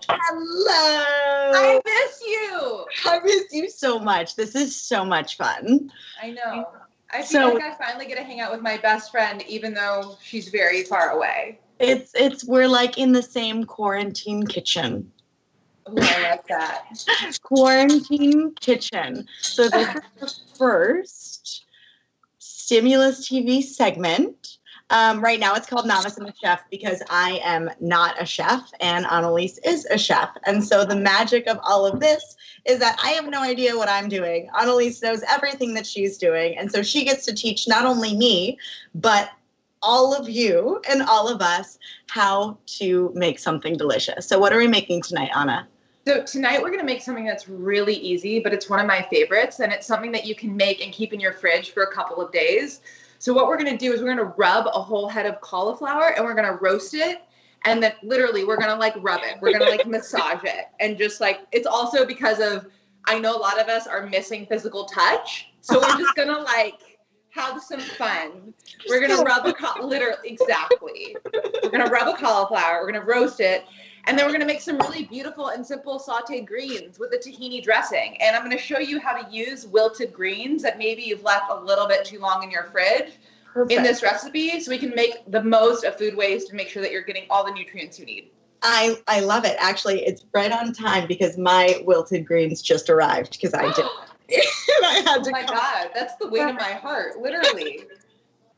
Hello. I miss you. I miss you so much. This is so much fun. I know. I feel like I finally get to hang out with my best friend, even though she's very far away. We're like in the same quarantine kitchen. Oh, I like that. Quarantine kitchen. So this is the first Stimulus TV segment. Right now it's called Novice The Chef because I am not a chef and Analise is a chef. And so the magic of all of this is that I have no idea what I'm doing. Analise knows everything that she's doing. And so she gets to teach not only me, but all of you and all of us how to make something delicious. So what are we making tonight, Anna? So tonight we're going to make something that's really easy, but it's one of my favorites. And it's something that you can make and keep in your fridge for a couple of days. So what we're going to do is we're going to rub a whole head of cauliflower and we're going to roast it. And then literally we're going to like rub it. We're going to like massage it. And just like, it's also because of, I know a lot of us are missing physical touch. So we're just going to like have some fun. We're going to rub literally, exactly. We're going to rub a cauliflower. We're going to roast it. And then we're going to make some really beautiful and simple sauteed greens with a tahini dressing. And I'm going to show you how to use wilted greens that maybe you've left a little bit too long in your fridge. Perfect. In this recipe so we can make the most of food waste and make sure that you're getting all the nutrients you need. I love it. Actually, it's right on time because my wilted greens just arrived because I did. And I had to God, that's the weight of my heart, literally.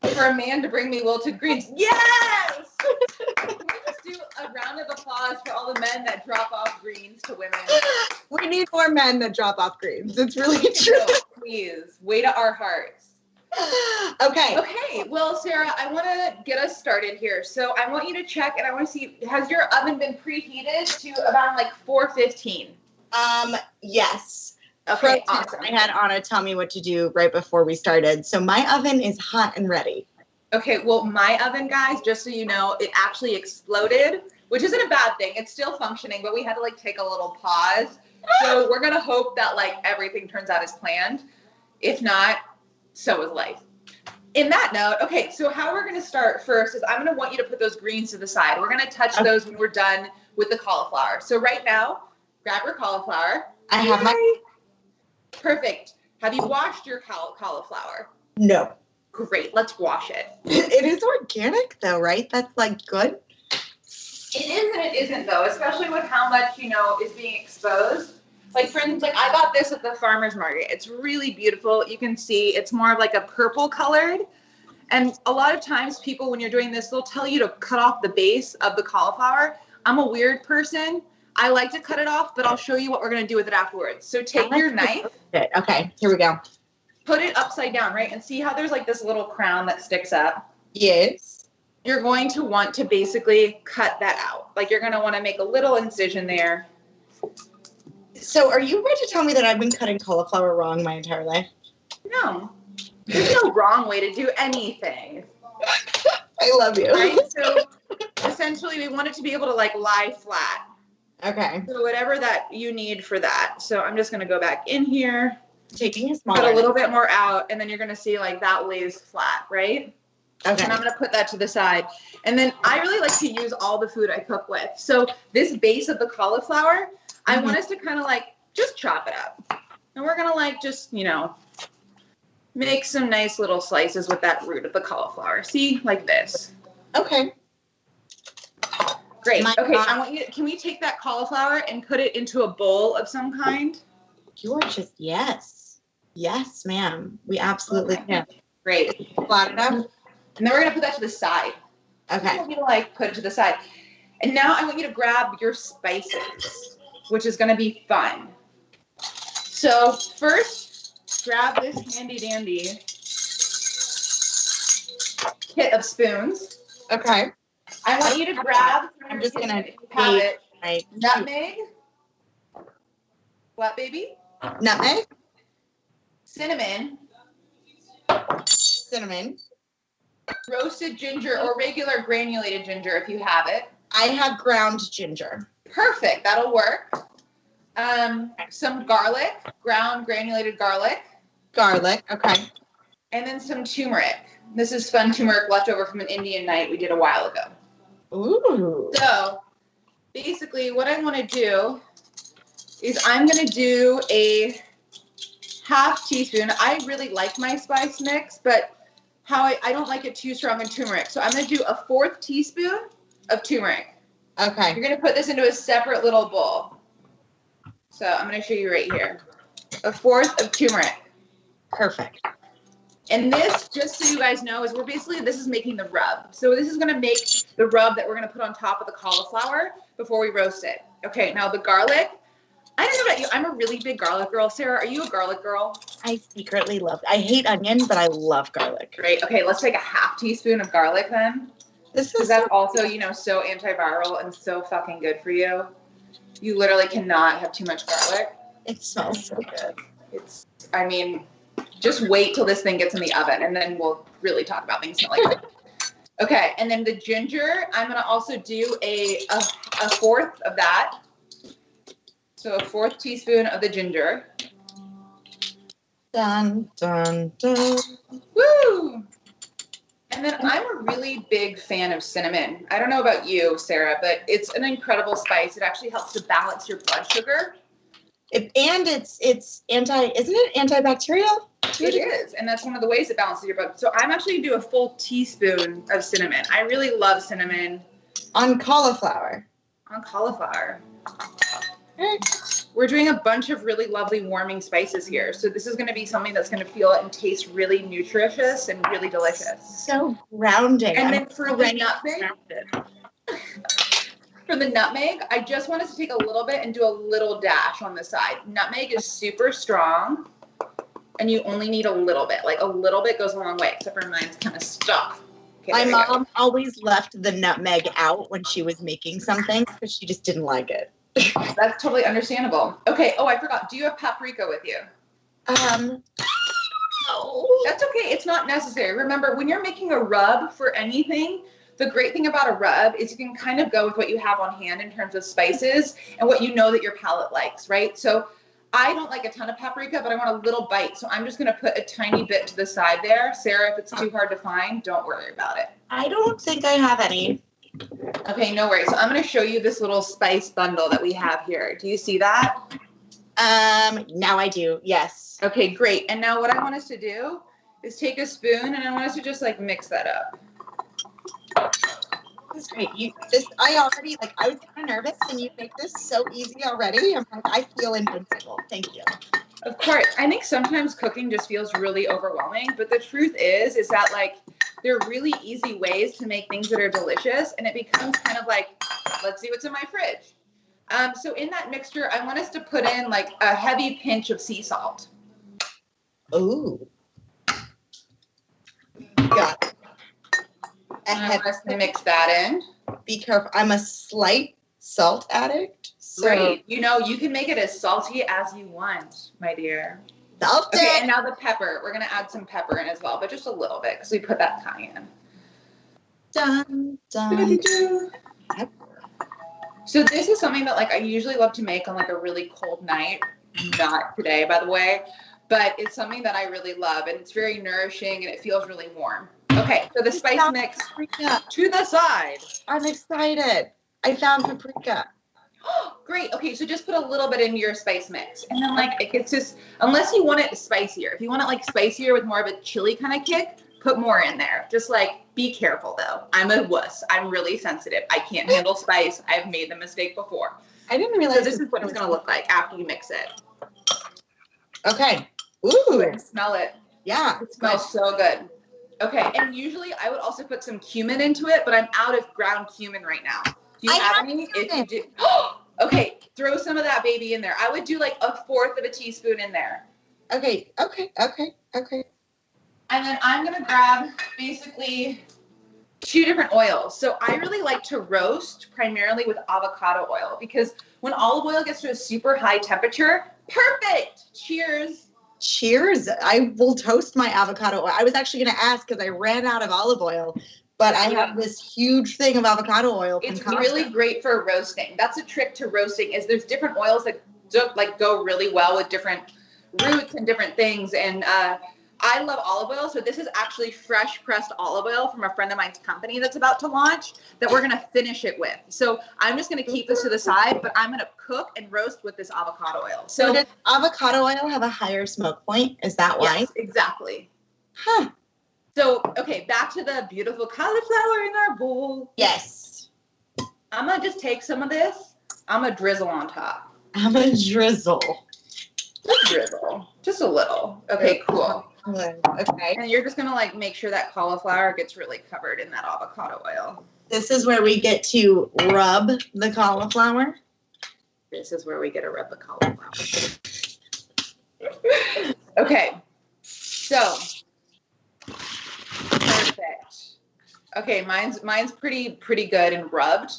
For a man to bring me wilted greens. Yes! Can we just do a round of applause for all the men that drop off greens to women? We need more men that drop off greens. It's really true. No, please, way to our hearts. Okay. Okay. Well, Sarah, I want to get us started here. So I want you to check, and I want to see, has your oven been preheated to around like 415? Yes. Okay, awesome. I had Anna tell me what to do right before we started. So my oven is hot and ready. Okay, well, my oven, guys, just so you know, it actually exploded, which isn't a bad thing. It's still functioning, but we had to like take a little pause. So we're going to hope that like everything turns out as planned. If not, so is life. In that note, okay, so how we're going to start first is I'm going to want you to put those greens to the side. We're going to touch those when we're done with the cauliflower. So right now, grab your cauliflower. I have my... Perfect. Have you washed your cauliflower? No. Great. Let's wash it. It is organic though, right? That's like good. It is and it isn't though, especially with how much, is being exposed. Like for instance, like I got this at the farmer's market. It's really beautiful. You can see it's more of like a purple colored. And a lot of times people, when you're doing this, they'll tell you to cut off the base of the cauliflower. I'm a weird person. I like to cut it off, but I'll show you what we're going to do with it afterwards. So take your knife. Okay, here we go. Put it upside down, right? And see how there's like this little crown that sticks up? Yes. You're going to want to basically cut that out. Like you're going to want to make a little incision there. So are you going to tell me that I've been cutting cauliflower wrong my entire life? No. There's no wrong way to do anything. I love you. Right? So essentially we want it to be able to like lie flat. Okay. So whatever that you need for that. So I'm just going to go back in here. Taking a smaller. Put a little bit more out, and then you're going to see like that lays flat, right? Okay. And I'm going to put that to the side. And then I really like to use all the food I cook with. So this base of the cauliflower, I want us to kind of like just chop it up. And we're going to like just, make some nice little slices with that root of the cauliflower. See, like this. Okay. Great. Okay, I want you to, can we take that cauliflower and put it into a bowl of some kind? You are just, yes. Yes, ma'am. We absolutely can. Great. Flat it up. And then we're going to put that to the side. Okay. I want you to put it to the side. And now I want you to grab your spices, which is going to be fun. So first, grab this handy dandy kit of spoons. Okay. I want you to grab, I'm just going to have it, nutmeg. What, baby? Nutmeg. Cinnamon. Cinnamon. Roasted ginger or regular granulated ginger if you have it. I have ground ginger. Perfect. That'll work. Some garlic, ground granulated garlic. Garlic. Okay. And then some turmeric. This is fun turmeric left over from an Indian night we did a while ago. Ooh. So basically what I want to do is I'm going to do a half teaspoon. I really like my spice mix, but I don't like it too strong in turmeric. So I'm going to do a 1/4 teaspoon of turmeric. Okay. You're going to put this into a separate little bowl. So I'm going to show you right here. A 1/4 of turmeric. Perfect. And this, just so you guys know, is this is making the rub. So this is going to make the rub that we're going to put on top of the cauliflower before we roast it. Okay, now the garlic. I don't know about you. I'm a really big garlic girl. Sarah, are you a garlic girl? I secretly love it. I hate onion, but I love garlic. Great. Okay, let's take a half teaspoon of garlic then. This Because is that's also, so antiviral and so fucking good for you. You literally cannot have too much garlic. it smells so good. Just wait till this thing gets in the oven and then we'll really talk about things like that. Okay, and then the ginger, I'm going to also do a 1/4 of that. So a 1/4 teaspoon of the ginger. Dun, dun, dun. Woo! And then I'm a really big fan of cinnamon. I don't know about you, Sarah, but it's an incredible spice. It actually helps to balance your blood sugar. Isn't it antibacterial? It is, and that's one of the ways it balances your blood. So I'm actually going to do a full teaspoon of cinnamon. I really love cinnamon. On cauliflower. On cauliflower. We're doing a bunch of really lovely warming spices here. So this is going to be something that's going to feel and taste really nutritious and really delicious. So grounding. And then for the nutmeg, I just want us to take a little bit and do a little dash on the side. Nutmeg is super strong, and you only need a little bit. Like a little bit goes a long way, except for mine's kind of stuck. Okay, my mom always left the nutmeg out when she was making something because she just didn't like it. That's totally understandable. Okay. Oh, I forgot. Do you have paprika with you? No. That's okay. It's not necessary. Remember, when you're making a rub for anything, the great thing about a rub is you can kind of go with what you have on hand in terms of spices and what you know that your palate likes, right? So I don't like a ton of paprika, but I want a little bite. So I'm just going to put a tiny bit to the side there. Sarah, if it's too hard to find, don't worry about it. I don't think I have any. Okay, no worries. So I'm going to show you this little spice bundle that we have here. Do you see that? Now I do. Yes. Okay, great. And now what I want us to do is take a spoon and I want us to just like mix that up. That's great. I was kind of nervous and you make this so easy already. I feel invincible. Thank you. Of course. I think sometimes cooking just feels really overwhelming, but the truth is that like there are really easy ways to make things that are delicious, and it becomes kind of like, let's see what's in my fridge. So in that mixture, I want us to put in like a heavy pinch of sea salt. Ooh. Got it. And I want us to mix that in. Be careful. I'm a slight salt addict. So Great. You can make it as salty as you want, my dear. Salty. Okay, and now the pepper. We're going to add some pepper in as well, but just a little bit because we put that cayenne. Dun, dun. So this is something that like I usually love to make on like a really cold night. Not today, by the way, but it's something that I really love, and it's very nourishing and it feels really warm. Okay, so the spice mix Paprika. to the side. I'm excited. I found paprika. Great. Okay, so just put a little bit into your spice mix, and then like it gets just, unless you want it spicier. If you want it like spicier with more of a chili kind of kick, put more in there. Just like be careful though. I'm a wuss. I'm really sensitive. I can't handle spice. I've made the mistake before. I didn't realize. So this is what it's gonna look like after you mix it. Okay. Ooh. And smell it. Yeah. It smells so good. Okay, and usually I would also put some cumin into it, but I'm out of ground cumin right now. Do you have any? If you do, okay, throw some of that baby in there. I would do like a 1/4 of a teaspoon in there. Okay. And then I'm gonna grab basically 2 different oils. So I really like to roast primarily with avocado oil because when olive oil gets to a super high temperature, perfect. Cheers. Cheers. I will toast my avocado oil. I was actually going to ask because I ran out of olive oil, but I have this huge thing of avocado oil. It's really great for roasting. That's a trick to roasting is there's different oils that go really well with different roots and different things. And I I love olive oil. So this is actually fresh pressed olive oil from a friend of mine's company that's about to launch that we're going to finish it with. So I'm just going to keep this to the side, but I'm going to cook and roast with this avocado oil. So does avocado oil have a higher smoke point? Is that why? Yes, exactly. Huh. So, okay, back to the beautiful cauliflower in our bowl. Yes. I'm going to just take some of this. I'm going to drizzle on top. I'm a drizzle. Just drizzle. Just a little. Okay, cool. Okay. And you're just going to like make sure that cauliflower gets really covered in that avocado oil. This is where we get to rub the cauliflower. This is where we get to rub the cauliflower. Okay. So, perfect. Okay, mine's pretty good and rubbed.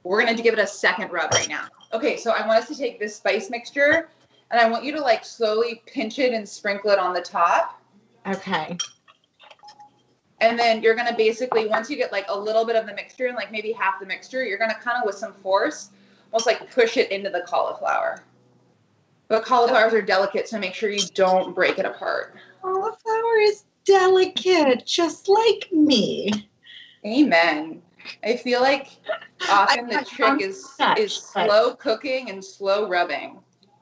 We're going to give it a second rub right now. Okay, so I want us to take this spice mixture and I want you to like slowly pinch it and sprinkle it on the top. Okay. And then you're going to basically, once you get like a little bit of the mixture and like maybe half the mixture, you're going to kind of with some force, almost like push it into the cauliflower. But cauliflowers are delicate, so make sure you don't break it apart. Cauliflower is delicate, just like me. Amen. I feel like often the trick is slow cooking and slow rubbing.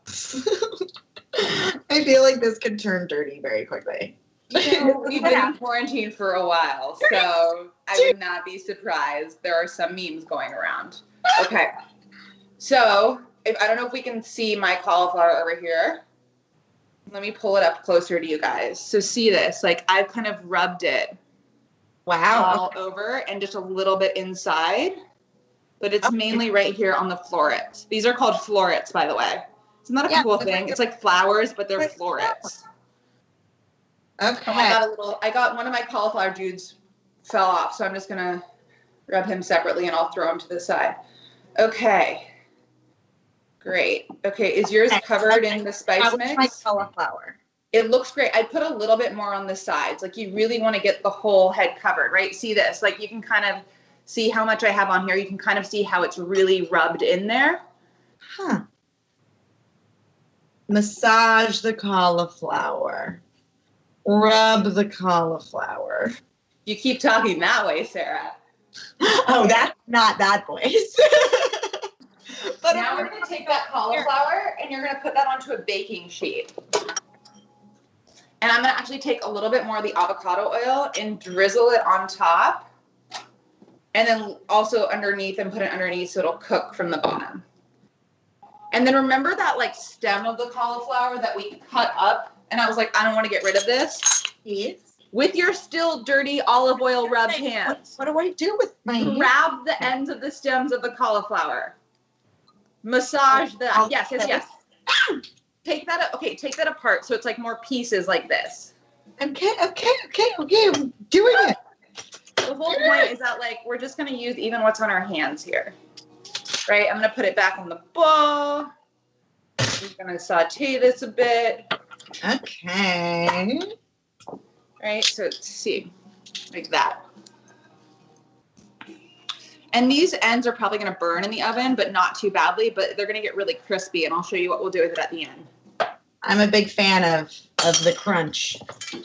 I feel like this could turn dirty very quickly. You know, we've been in quarantine for a while, so I would not be surprised. There are some memes going around. Okay. So, I don't know if we can see my cauliflower over here. Let me pull it up closer to you guys. So see this, like I've kind of rubbed it all over and just a little bit inside, but it's mainly right here on the florets. These are called florets, by the way. Isn't that a cool thing? It's like flowers, but they're florets. Okay. I got one of my cauliflower dudes fell off, so I'm just gonna rub him separately and I'll throw him to the side. Okay. Great. Okay, is yours covered in the spice mix? My cauliflower. It looks great. I put a little bit more on the sides. Like you really want to get the whole head covered, right? See this? Like you can kind of see how much I have on here. You can kind of see how it's really rubbed in there. Huh. Massage the cauliflower. Rub the cauliflower. You keep talking that way, Sarah. Oh, that's not that voice. But now we're going to take that cauliflower and you're going to put that onto a baking sheet. And I'm going to actually take a little bit more of the avocado oil and drizzle it on top. And then also underneath and put it underneath so it'll cook from the bottom. And then remember that like stem of the cauliflower that we cut up? And I was like, I don't want to get rid of this. Yes. With your still dirty olive oil rubbed hands. What do I do with my hands? Grab the ends of the stems of the cauliflower. Massage that. Yes. Take that apart so it's like more pieces like this. Okay. I'm doing it. The whole point is that like we're just gonna use even what's on our hands here. Right? I'm gonna put it back on the bowl. I'm gonna saute this a bit. Okay. Right? So see, like that. And these ends are probably going to burn in the oven, but not too badly, but they're going to get really crispy, and I'll show you what we'll do with it at the end. I'm a big fan of the crunch.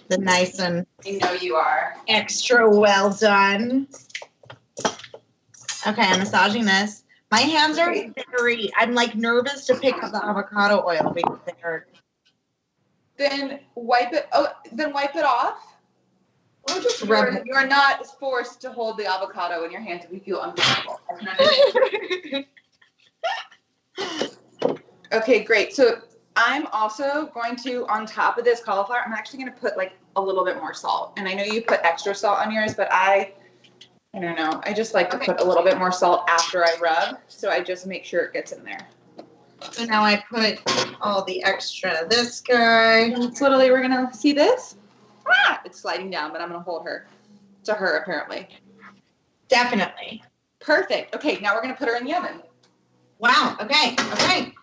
The nice and I know you are. Extra well done. Okay, I'm massaging this. My hands are I'm like nervous to pick up the avocado oil because they're. Then wipe it off. Or just rub it. You are not forced to hold the avocado in your hands if you feel uncomfortable. Okay, great. So I'm also going to, on top of this cauliflower, I'm actually going to put like a little bit more salt. And I know you put extra salt on yours, but I don't know. I just like to put a little bit more salt after I rub. So I just make sure it gets in there. So now I put all the extra this guy. And it's literally, we're going to see this. It's sliding down, but I'm going to hold her to her apparently. Definitely. Perfect. Okay, now we're going to put her in the oven. Wow. Okay.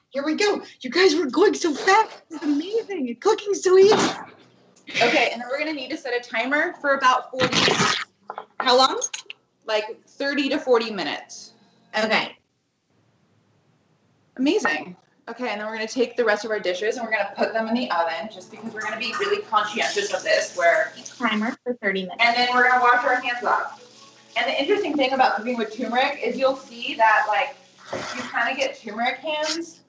Here we go. You guys were going so fast. It's amazing. It's cooking so easy. Okay, and then we're going to need to set a timer for about 40 minutes. How long? Like 30 to 40 minutes. Okay. Amazing. Okay, and then we're gonna take the rest of our dishes and we're gonna put them in the oven just because we're gonna be really conscientious of this. Timer for 30 minutes. And then we're gonna wash our hands off. And the interesting thing about cooking with turmeric is you'll see that like you kind of get turmeric hands.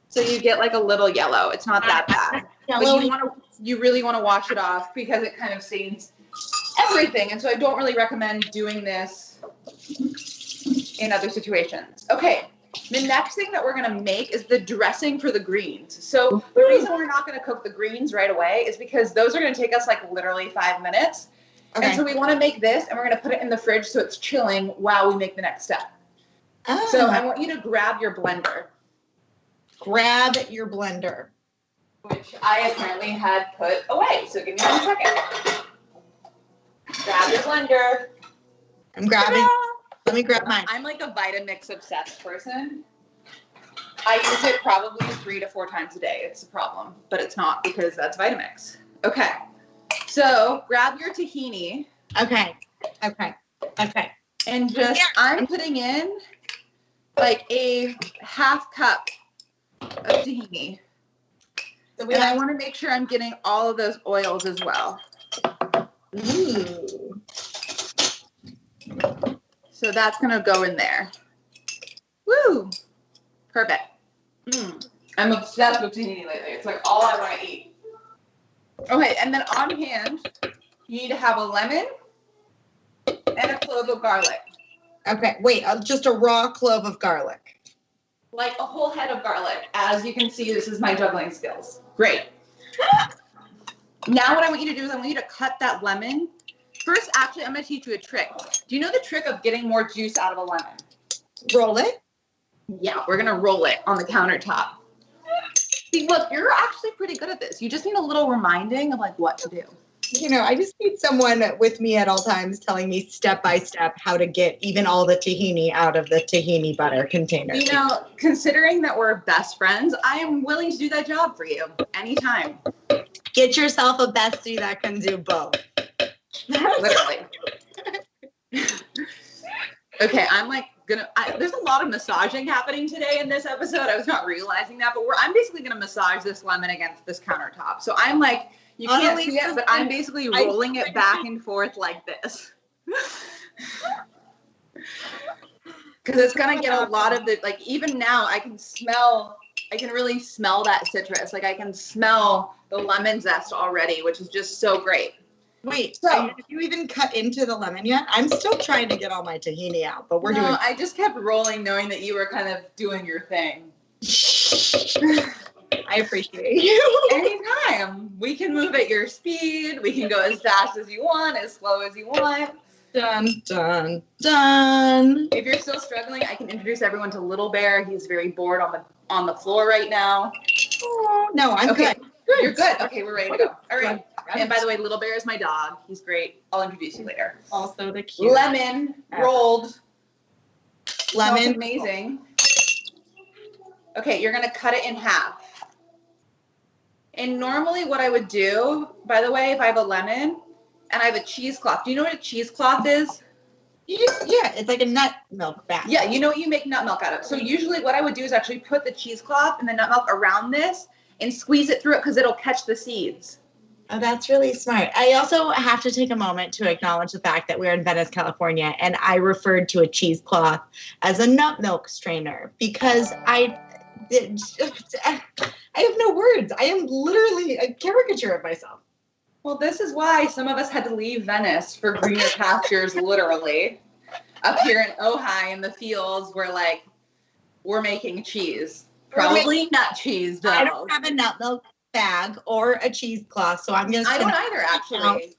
So you get like a little yellow. It's not that bad. But you really want to wash it off because it kind of stains everything. And so I don't really recommend doing this in other situations. Okay. The next thing that we're going to make is the dressing for the greens. So the reason we're not going to cook the greens right away is because those are going to take us like literally 5 minutes. Okay. And so we want to make this and we're going to put it in the fridge so it's chilling while we make the next step. Oh. So I want you to grab your blender. Grab your blender. Which I apparently had put away. So give me 1 second. Grab your blender. I'm grabbing. Let me grab mine. I'm like a Vitamix obsessed person. I use it probably 3 to 4 times a day. It's a problem, but it's not because that's Vitamix. Okay. So grab your tahini. Okay. And just, I'm putting in like a half cup of tahini. So and I want to make sure I'm getting all of those oils as well. Ooh. So that's going to go in there. Woo! Perfect. I'm obsessed with tahini lately. It's like all I want to eat. Okay, and then on hand, you need to have a lemon and a clove of garlic. Okay, wait, just a raw clove of garlic. Like a whole head of garlic. As you can see, this is my juggling skills. Great. Now what I want you to do is I want you to cut that lemon. First, actually, I'm going to teach you a trick. Do you know the trick of getting more juice out of a lemon? Roll it? Yeah, we're going to roll it on the countertop. See, look, you're actually pretty good at this. You just need a little reminding of like what to do. You know, I just need someone with me at all times telling me step by step how to get even all the tahini out of the tahini butter container. You know, considering that we're best friends, I am willing to do that job for you anytime. Get yourself a bestie that can do both. Literally. Okay, I'm like there's a lot of massaging happening today in this episode. I was not realizing that, but I'm basically gonna massage this lemon against this countertop. So I'm like, you can't see it, but I'm basically rolling it back and forth like this. Because it's gonna get a lot of the, like even now I can really smell that citrus. Like I can smell the lemon zest already, which is just so great. Wait, so did you even cut into the lemon yet? I'm still trying to get all my tahini out, but doing. I just kept rolling, knowing that you were kind of doing your thing. I appreciate you. Anytime. We can move at your speed. We can go as fast as you want, as slow as you want. Dun, dun, dun. If you're still struggling, I can introduce everyone to Little Bear. He's very bored on the floor right now. Oh, no, I'm okay. good. You're good. Okay, we're ready to go. All right. And by the way, Little Bear is my dog. He's great. I'll introduce you later. Also the cute. Lemon rolled. Lemon. Smells amazing. Okay, you're going to cut it in half. And normally what I would do, by the way, if I have a lemon and I have a cheesecloth. Do you know what a cheesecloth is? Yeah, it's like a nut milk bag. Yeah, you know what you make nut milk out of. So usually what I would do is actually put the cheesecloth and the nut milk around this and squeeze it through it because it'll catch the seeds. Oh, that's really smart. I also have to take a moment to acknowledge the fact that we're in Venice, California, and I referred to a cheesecloth as a nut milk strainer because I have no words. I am literally a caricature of myself. Well, this is why some of us had to leave Venice for greener pastures, literally. Up here in Ojai in the fields where like we're making cheese. Probably nut cheese though. I don't have a nut milk bag or a cheesecloth, so I'm gonna. I don't either, actually.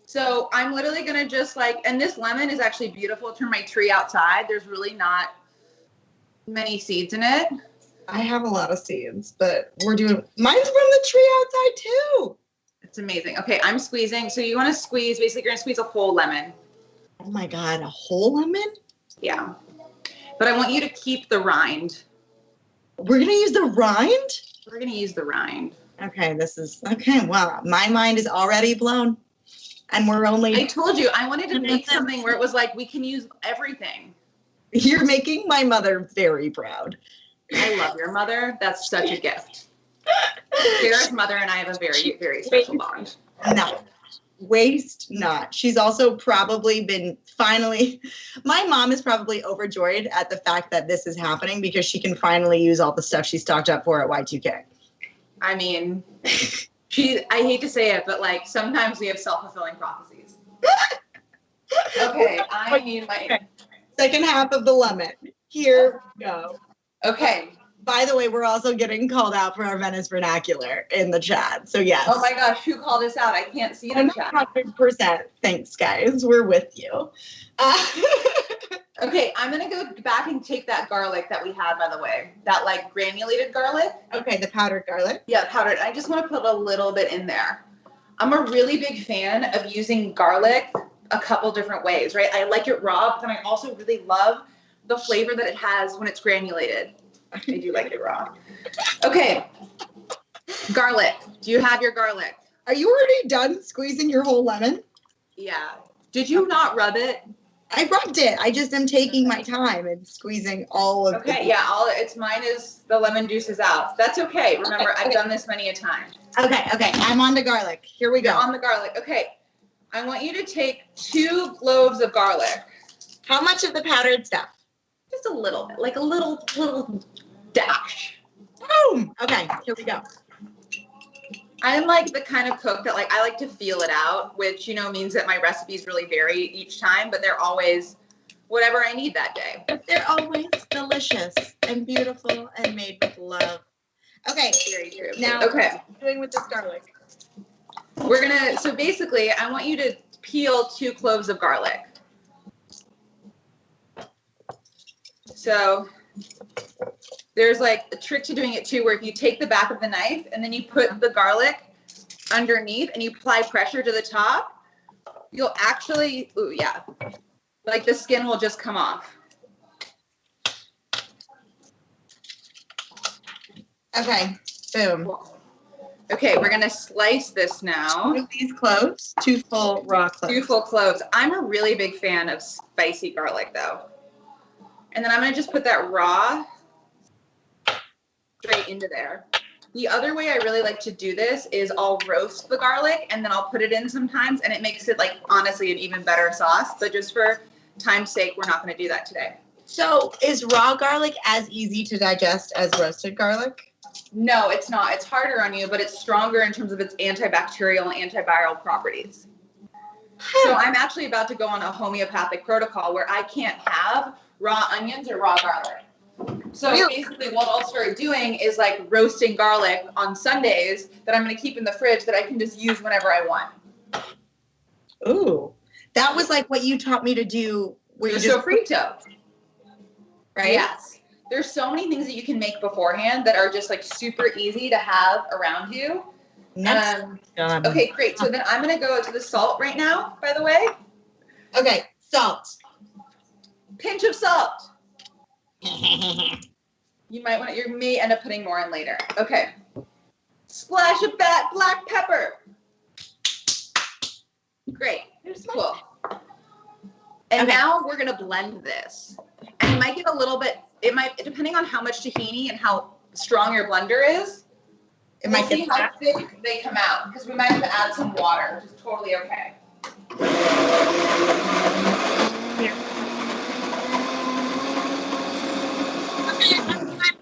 So I'm literally gonna just like, and this lemon is actually beautiful. Turn my tree outside. There's really not many seeds in it. I have a lot of seeds, but mine's from the tree outside too. It's amazing. Okay, I'm squeezing. So you want to squeeze, basically you're gonna squeeze a whole lemon. Oh my God, a whole lemon? Yeah. But I want you to keep the rind. We're gonna use the rind? We're gonna use the rind. Okay, well, my mind is already blown. And I told you, I wanted to make something where it was like, we can use everything. You're making my mother very proud. I love your mother. That's such a gift. Sarah's mother and I have a very, very special bond. No. Waste not. She's also probably been my mom is probably overjoyed at the fact that this is happening because she can finally use all the stuff she stocked up for at Y2K. I mean, I hate to say it, but like sometimes we have self-fulfilling prophecies. Okay, I need my second half of the lemon. Here we go. Okay. By the way, we're also getting called out for our Venice vernacular in the chat. So yes. Oh my gosh, who called us out? I can't see the chat. 100%. Thanks, guys. We're with you. Okay, I'm gonna go back and take that garlic that we had, by the way. That like granulated garlic. Okay, the powdered garlic. Yeah, powdered. I just want to put a little bit in there. I'm a really big fan of using garlic a couple different ways, right? I like it raw, but then I also really love the flavor that it has when it's granulated. I do like it raw. Okay, garlic. Do you have your garlic? Are you already done squeezing your whole lemon? Yeah. Did you not rub it? I rubbed it. I just am taking my time and squeezing all of Okay, yeah, mine is the lemon juice is out. That's okay. Remember, I've done this many a time. Okay, I'm on to garlic. Here we go. You're on the garlic. Okay. I want you to take 2 cloves of garlic. How much of the powdered stuff? Just a little bit, like a little dash. Boom. Okay, here we go. I'm like the kind of cook that like I like to feel it out, which means that my recipes really vary each time, but they're always whatever I need that day. But they're always delicious and beautiful and made with love. Okay. Very true. Now, okay. what are you doing with this garlic? So basically, I want you to peel 2 cloves of garlic. So there's like a trick to doing it too, where if you take the back of the knife and then you put the garlic underneath and you apply pressure to the top, you'll actually, like the skin will just come off. Okay, boom. Okay, we're gonna slice this now. 2 of these cloves, 2 full raw cloves. 2 full cloves. I'm a really big fan of spicy garlic though. And then I'm gonna just put that raw straight into there. The other way I really like to do this is I'll roast the garlic and then I'll put it in sometimes, and it makes it like honestly an even better sauce. But just for time's sake, we're not gonna do that today. So is raw garlic as easy to digest as roasted garlic? No, it's not. It's harder on you, but it's stronger in terms of its antibacterial and antiviral properties. So I'm actually about to go on a homeopathic protocol where I can't have raw onions or raw garlic. So basically what I'll start doing is like roasting garlic on Sundays that I'm going to keep in the fridge that I can just use whenever I want. Ooh, that was like what you taught me to do. The sofrito. Right? Yes. There's so many things that you can make beforehand that are just like super easy to have around you. Okay, great. So then I'm going to go to the salt right now, by the way. Okay, salt. Pinch of salt. You may end up putting more in later. Okay. Splash of black pepper. Great. Cool. And now we're going to blend this. And you might get a little bit, depending on how much tahini and how strong your blender is, we'll see how thick they come out, because we might have to add some water, which is totally okay.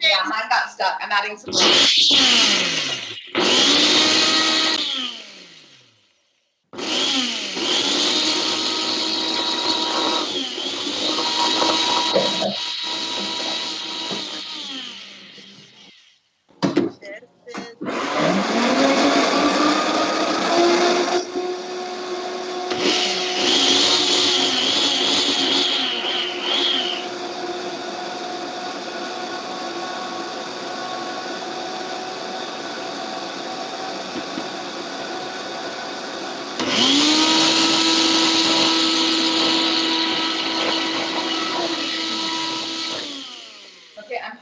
Yeah, mine got stuck. I'm adding some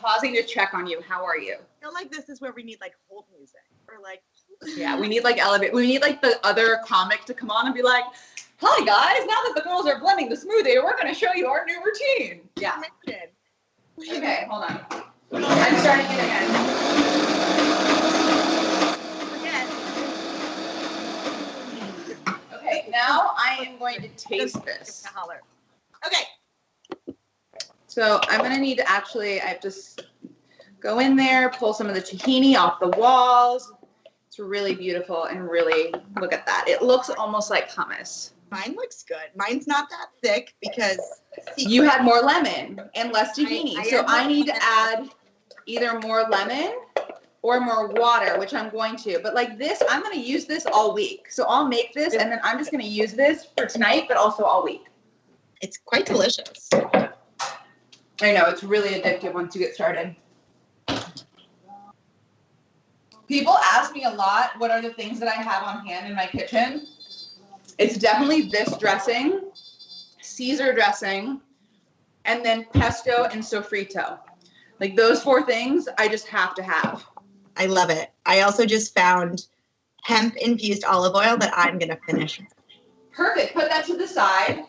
pausing to check on you. How are you? I feel like this is where we need like hold music or like. Yeah, we need like elevate. We need like the other comic to come on and be like, "Hi guys, now that the girls are blending the smoothie, we're going to show you our new routine." Yeah. Okay, hold on. I'm starting it again. Okay, now I am going to taste this. Okay. So I'm gonna need to I have to go in there, pull some of the tahini off the walls. It's really beautiful and really, look at that. It looks almost like hummus. Mine looks good. Mine's not that thick because you had more lemon and less tahini. So I need to add either more lemon or more water, which I'm going to. But like this, I'm going to use this all week. So I'll make this and then I'm just going to use this for tonight, but also all week. It's quite delicious. I know, it's really addictive once you get started. People ask me a lot, what are the things that I have on hand in my kitchen? It's definitely this dressing, Caesar dressing, and then pesto and sofrito. Like those 4 things I just have to have. I love it. I also just found hemp-infused olive oil that I'm going to finish. Perfect. Put that to the side.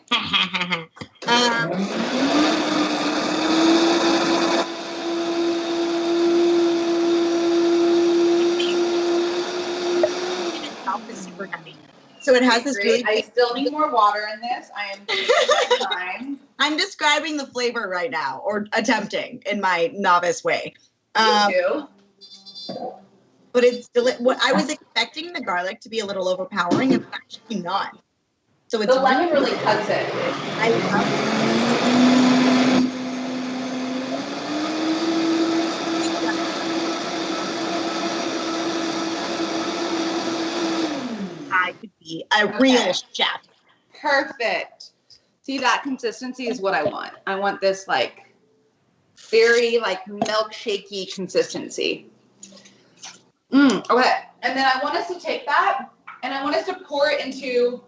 Super heavy. So it has this really. I still need more water in this. I am taking my time. I'm describing the flavor right now, or attempting in my novice way. Me too. But it's what I was expecting the garlic to be a little overpowering, and it's actually not. So it's the lemon really cuts it. I love it. I could be a real chef. Perfect. See, that consistency is what I want. I want this like very like milkshakey consistency. Okay. And then I want us to take that and I want us to pour it into,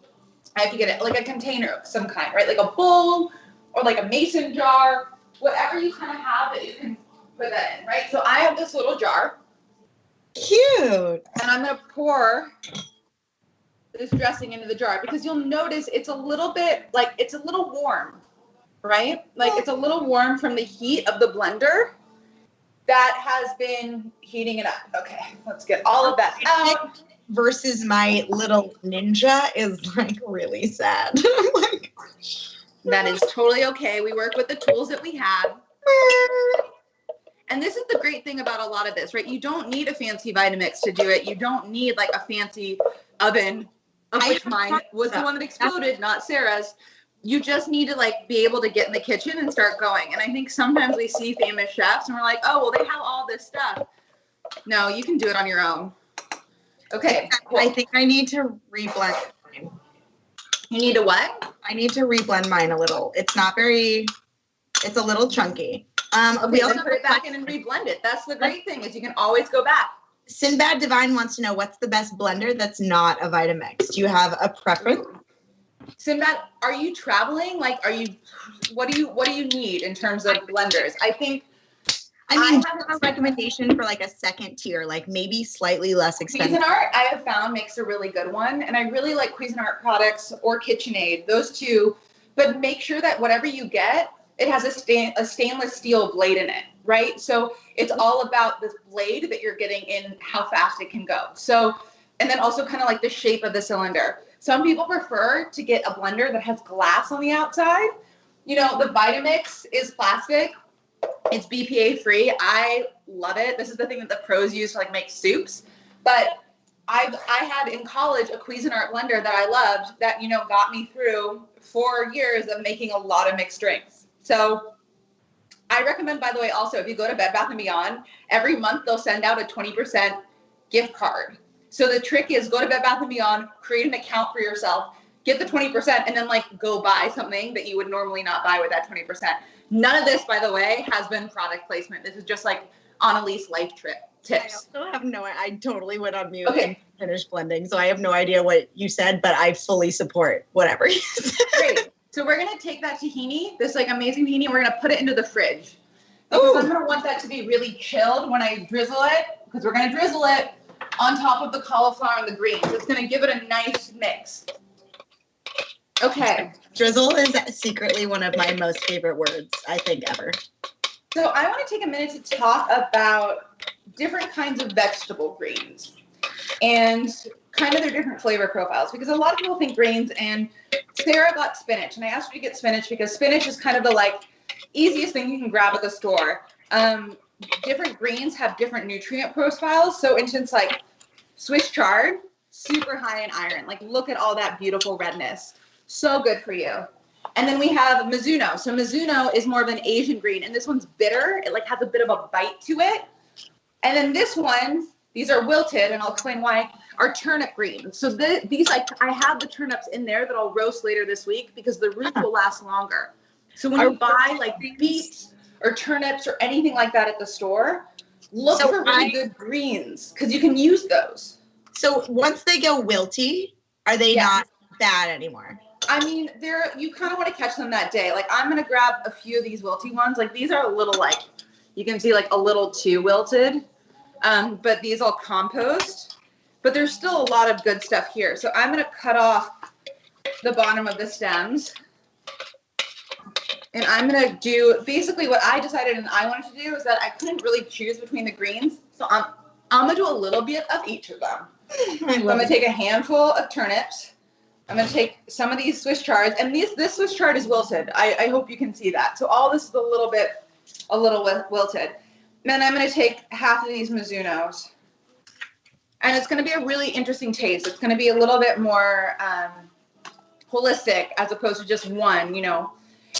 I have to get it like a container of some kind, right? Like a bowl or like a mason jar, whatever you kind of have that you can put that in, right? So I have this little jar. Cute. And I'm going to pour this dressing into the jar because you'll notice it's a little bit like it's a little warm, right? Like it's a little warm from the heat of the blender that has been heating it up. Okay, let's get all of that out. Versus my little ninja is like really sad. Like, that is totally okay. We work with the tools that we have. And this is the great thing about a lot of this, right? You don't need a fancy Vitamix to do it. You don't need like a fancy oven, of which mine was the one that exploded, not Sarah's. You just need to like be able to get in the kitchen and start going. And I think sometimes we see famous chefs and we're like, oh, well, they have all this stuff. No, you can do it on your own. Okay, cool. I think I need to reblend mine. You need to what? I need to reblend mine a little. It's not very, it's a little chunky. We also put it back in and reblend it. That's the great thing is you can always go back. Sinbad Divine wants to know what's the best blender that's not a Vitamix. Do you have a preference? Sinbad, are you traveling? Like, what do you need in terms of blenders? I have a recommendation for like a second tier, like maybe slightly less expensive. Cuisinart, I have found makes a really good one. And I really like Cuisinart products or KitchenAid, those two. But make sure that whatever you get, it has a stainless steel blade in it, right? So it's all about this blade that you're getting in how fast it can go. So, and then also kind of like the shape of the cylinder. Some people prefer to get a blender that has glass on the outside. You know, the Vitamix is plastic. It's BPA free. I love it. This is the thing that the pros use to like make soups. But I had in college a Cuisinart blender that I loved that, you know, got me through 4 years of making a lot of mixed drinks. So I recommend, by the way, also, if you go to Bed Bath & Beyond, every month they'll send out a 20% gift card. So the trick is go to Bed Bath & Beyond, create an account for yourself, get the 20%, and then like go buy something that you would normally not buy with that 20%. None of this, by the way, has been product placement. This is just like Analise life tips. I also have I totally went on mute and finished blending, so I have no idea what you said, but I fully support whatever you said. Great. So we're going to take that tahini, this like amazing tahini, and we're going to put it into the fridge. Because I'm going to want that to be really chilled when I drizzle it, because we're going to drizzle it on top of the cauliflower and the greens. It's going to give it a nice mix. Okay. Drizzle is secretly one of my most favorite words, I think, ever. So I want to take a minute to talk about different kinds of vegetable greens and kind of their different flavor profiles, because a lot of people think greens, and Sarah got spinach, and I asked her to get spinach because spinach is kind of the like easiest thing you can grab at the store. Different greens have different nutrient profiles. So, instance, like Swiss chard, super high in iron. Like, look at all that beautiful redness. So good for you. And then we have Mizuno. So Mizuno is more of an Asian green, and this one's bitter. It like has a bit of a bite to it. And then this one, these are wilted, and I'll explain why, are turnip green. So these, like, I have the turnips in there that I'll roast later this week because the root will last longer. So when you buy like beets or turnips or anything like that at the store, look for really good greens because you can use those. So once they go wilty, are they not bad anymore? I mean, you kind of want to catch them that day. Like, I'm going to grab a few of these wilty ones. Like, these are a little, like, you can see, like, a little too wilted. But these I'll compost. But there's still a lot of good stuff here. So I'm going to cut off the bottom of the stems. And I'm going to do, basically what I decided and I wanted to do is that I couldn't really choose between the greens. So I'm going to do a little bit of each of them. So I'm going to take a handful of turnips. I'm going to take some of these Swiss chards, and this Swiss chard is wilted. I hope you can see that. So all this is a little wilted. Then I'm going to take half of these Mizunos, and it's going to be a really interesting taste. It's going to be a little bit more holistic as opposed to just one, you know.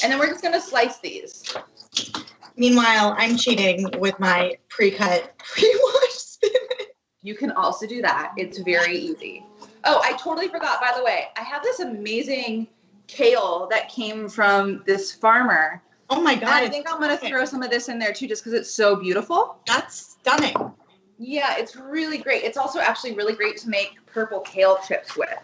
And then we're just going to slice these. Meanwhile, I'm cheating with my pre-cut, pre-washed spinach. You can also do that. It's very easy. Oh, I totally forgot, by the way. I have this amazing kale that came from this farmer. Oh my God. And I think I'm going to throw some of this in there too, just because it's so beautiful. That's stunning. Yeah, it's really great. It's also actually really great to make purple kale chips with.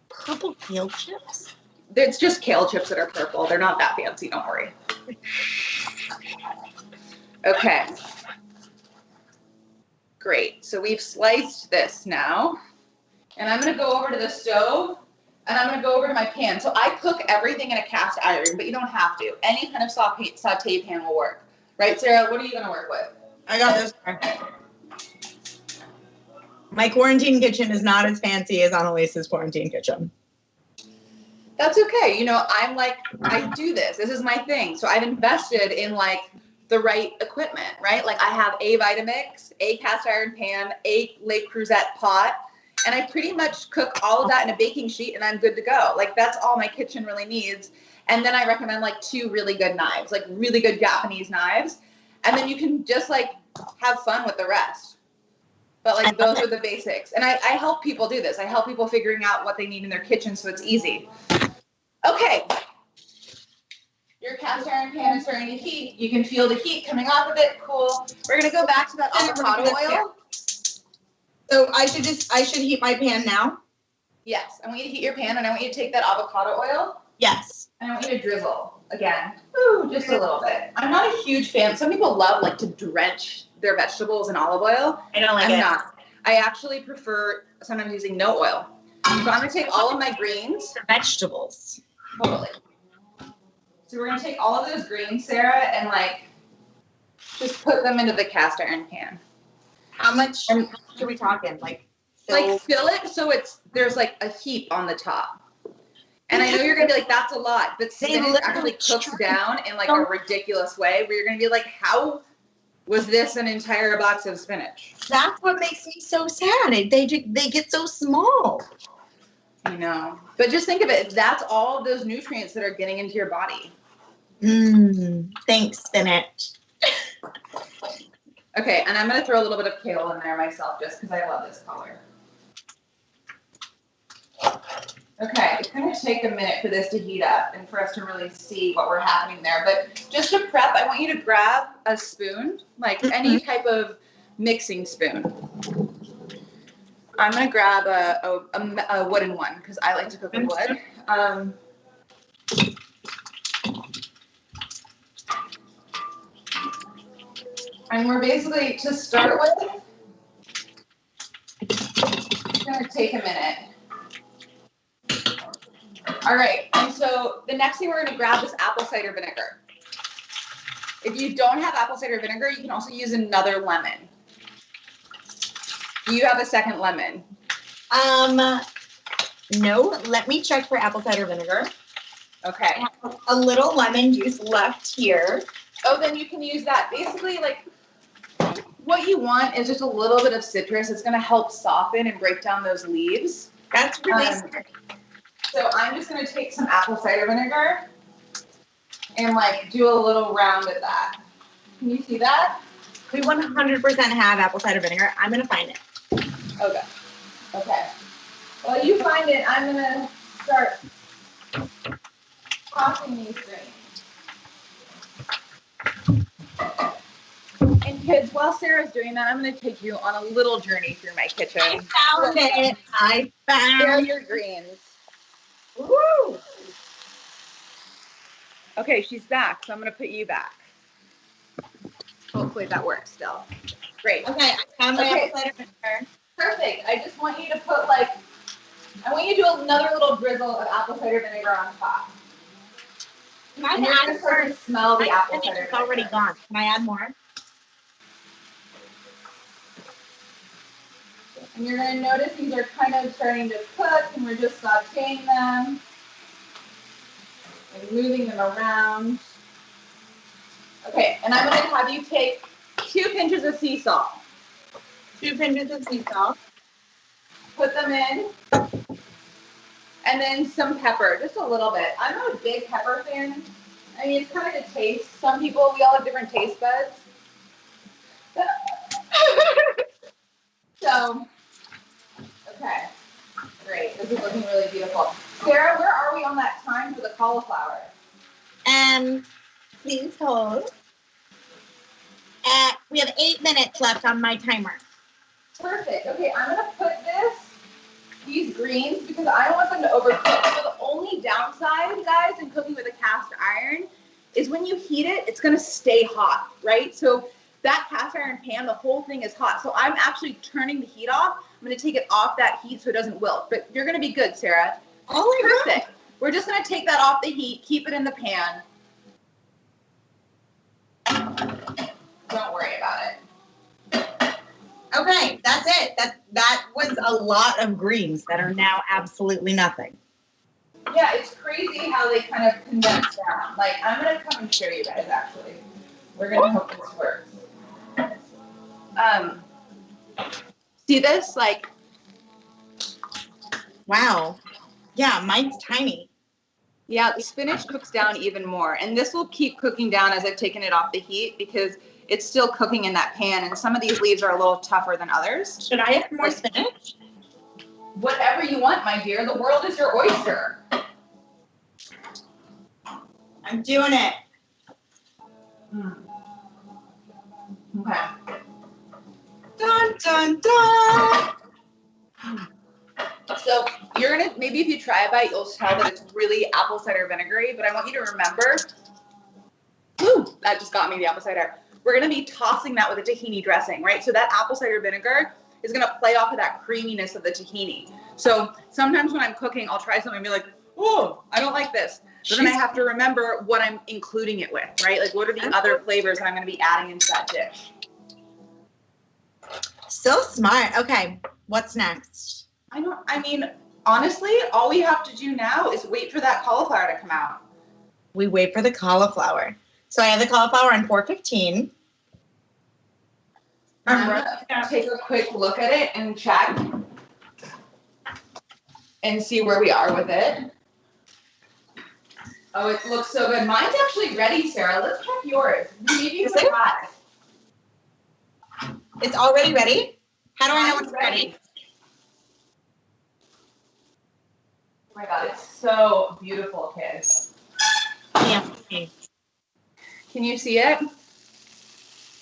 Purple kale chips? It's just kale chips that are purple. They're not that fancy, don't worry. Okay. Great. So we've sliced this now. And I'm going to go over to the stove, and I'm going to go over to my pan. So I cook everything in a cast iron, but you don't have to. Any kind of saute pan will work. Right, Sarah? What are you going to work with? I got this. My quarantine kitchen is not as fancy as Analise's quarantine kitchen. That's okay. You know, I'm like, I do this. This is my thing. So I've invested in, like, the right equipment, right? Like, I have a Vitamix, a cast iron pan, a Le Creuset pot, and I pretty much cook all of that in a baking sheet, and I'm good to go. Like, that's all my kitchen really needs. And then I recommend, like, 2 really good knives, like really good Japanese knives. And then you can just, like, have fun with the rest. But, like, those are the basics. And I help people do this. I help people figuring out what they need in their kitchen so it's easy. Okay. Your cast iron pan is starting to heat. You can feel the heat coming off of it. Cool. We're going to go back to that avocado oil. So I should heat my pan now? Yes. I want you to heat your pan, and I want you to take that avocado oil. Yes. And I want you to drizzle again. Ooh, just a little bit. I'm not a huge fan. Some people love, like, to drench their vegetables in olive oil. I don't like it. I'm not. I actually prefer sometimes using no oil. So I'm going to take all of my greens. The vegetables. Totally. So we're going to take all of those greens, Sarah, and, like, just put them into the cast iron pan. How much are we talking? Like fill it so there's like a heap on the top. And I know you're gonna be like, that's a lot, but spinach actually cooks down in like a ridiculous way where you're gonna be like, how was this an entire box of spinach? That's what makes me so sad. They get so small. I know. But just think of it, that's all of those nutrients that are getting into your body. Thanks, spinach. Okay, and I'm going to throw a little bit of kale in there myself just because I love this color. Okay, it's going to take a minute for this to heat up and for us to really see what we're happening there. But just to prep, I want you to grab a spoon, like any type of mixing spoon. I'm going to grab a wooden one because I like to cook with wood. And we're basically, to start with, it's going to take a minute. All right, and so the next thing we're going to grab is apple cider vinegar. If you don't have apple cider vinegar, you can also use another lemon. Do you have a second lemon? No, let me check for apple cider vinegar. Okay. I have a little lemon juice left here. Oh, then you can use that. Basically, like, what you want is just a little bit of citrus. It's going to help soften and break down those leaves. That's really smart. So I'm just going to take some apple cider vinegar and, like, do a little round of that. Can you see that? We 100% have apple cider vinegar. I'm going to find it. Okay. Okay. Well, you find it. I'm going to start tossing these greens. And kids, while Sarah's doing that, I'm going to take you on a little journey through my kitchen. I found it. I There are found your greens. Woo! Okay, she's back, so I'm going to put you back. Hopefully that works still. Great. Okay, I found my apple cider vinegar. Perfect. I just want you to put, like, I want you to do another little drizzle of apple cider vinegar on top. Can I And you're going to start to smell the apple cider vinegar. It's already gone. Can I add more? And you're going to notice these are kind of starting to cook, and we're just sauteing them and moving them around. Okay, and I'm going to have you take 2 pinches of sea salt. 2 pinches of sea salt. Put them in. And then some pepper, just a little bit. I'm not a big pepper fan. I mean, it's kind of a taste. Some people, we all have different taste buds. So, okay, great. This is looking really beautiful. Sarah, where are we on that time for the cauliflower? Please hold. We have 8 minutes left on my timer. Perfect. Okay, I'm gonna put these greens, because I don't want them to overcook. So the only downside, guys, in cooking with a cast iron is when you heat it, it's gonna stay hot, right? So that cast iron pan, the whole thing is hot. So I'm actually turning the heat off. I'm gonna take it off that heat so it doesn't wilt. But you're gonna be good, Sarah. Oh my God. Perfect. We're just gonna take that off the heat, keep it in the pan. Don't worry about it. Okay, that's it. That was a lot of greens that are now absolutely nothing. Yeah, it's crazy how they kind of condense down. Like, I'm gonna come and show you guys, actually. We're gonna hope this works. See this? Like, Wow. Yeah, mine's tiny. yeah, the spinach cooks down even more. And this will keep cooking down as I've taken it off the heat, because it's still cooking in that pan. And some of these leaves are a little tougher than others. Should I add more spinach? Whatever you want, my dear. The world is your oyster. I'm doing it. Okay. Dun, dun, dun. So you're gonna, maybe if you try a bite, you'll tell that it's really apple cider vinegary, but I want you to remember, ooh, that just got me, the apple cider. We're gonna be tossing that with a tahini dressing, right? So that apple cider vinegar is gonna play off of that creaminess of the tahini. So sometimes when I'm cooking, I'll try something and be like, oh, I don't like this. But then I have to remember what I'm including it with, right? Like, what are the other flavors that I'm gonna be adding into that dish? So smart. Okay, what's next? I mean, honestly, all we have to do now is wait for that cauliflower to come out. We wait for the cauliflower. So I have the cauliflower on 415. I'm gonna take a quick look at it and check and see where we are with it. Oh, it looks so good. Mine's actually ready, Sarah. Let's check yours. Maybe you can try. It's already ready? How do I know when it's ready? Oh my God, it's so beautiful, kids. Yeah. Can you see it?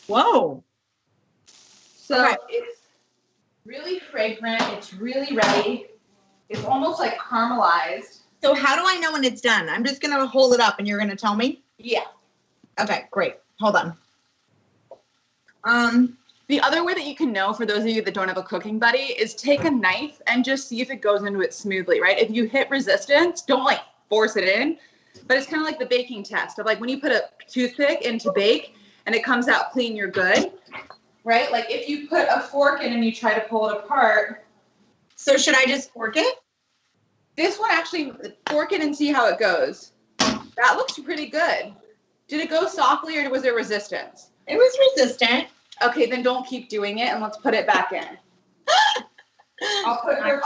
Whoa. So Okay. It's really fragrant. It's really ready. It's almost like caramelized. So how do I know when it's done? I'm just going to hold it up and you're going to tell me? Yeah. Okay, great. Hold on. The other way that you can know, for those of you that don't have a cooking buddy, is take a knife and just see if it goes into it smoothly, right? If you hit resistance, don't like force it in. but it's kind of like the baking test of like when you put a toothpick in to bake and it comes out clean, you're good, right? Like if you put a fork in and you try to pull it apart. So should I just fork it? This one actually, fork it and see how it goes. That looks pretty good. Did it go softly or was there resistance? It was resistant. Okay, then don't keep doing it and let's put it back in. I'll put her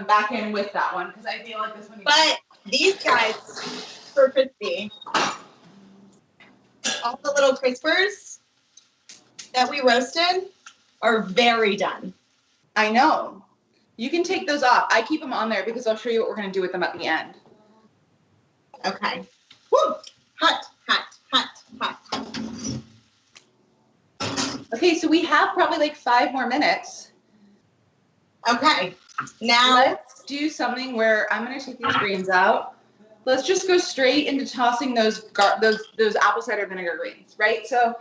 back in with that one because I feel like this one. But these guys, for crispy, all the little crispers that we roasted are very done. I know. You can take those off. I keep them on there because I'll show you what we're going to do with them at the end. Okay. Woo! Hot, hot, hot, hot. Okay, so we have probably like 5 more minutes. Okay. Now let's do something where I'm going to take these greens out. Let's just go straight into tossing those apple cider vinegar greens, right? So